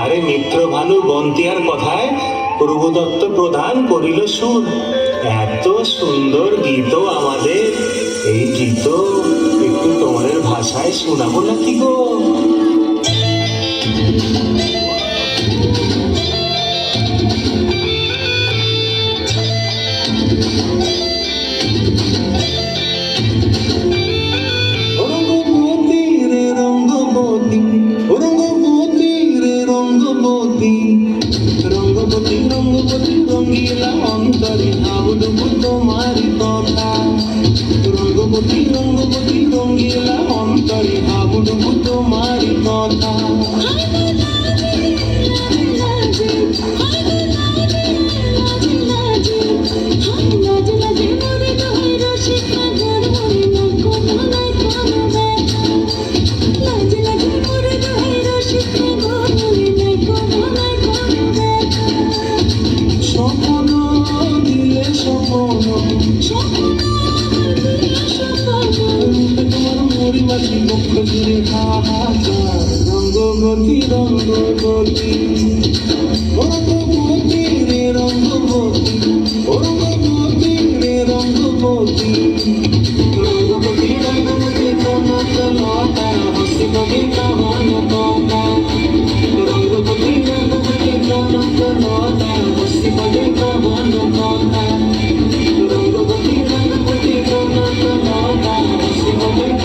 আরে মিত্র ভানু বন্তিয়ার কথায় প্রভুদত্ত প্রধান করিল সুর। এত সুন্দর গীত আমাদের, এই গীত একটু তোমাদের ভাষায় শোনাবো নাকি গো? রঙ্গবতী রঙ্গবতী রঙ্গিলা অন্তরে আবুডুবু তোমারি কথা। রঙ্গবতী রঙ্গবতী রঙ্গিলা অন্তরে আবুডুবু তোমারি কথা। রঙ্গবতী রঙ্গবতী রঙ্গবতী রে রঙ্গবতী রঙ্গবতী রে রঙ্গবতী রঙ্গবতী রঙ্গবতী কনকলতা হসি কবিতা মনকতা। রঙ্গবতী রঙ্গবতী কনকলতা হসি কবিতা মনকতা। রঙ্গবতী রঙ্গবতী কনকলতা হসি কবিতা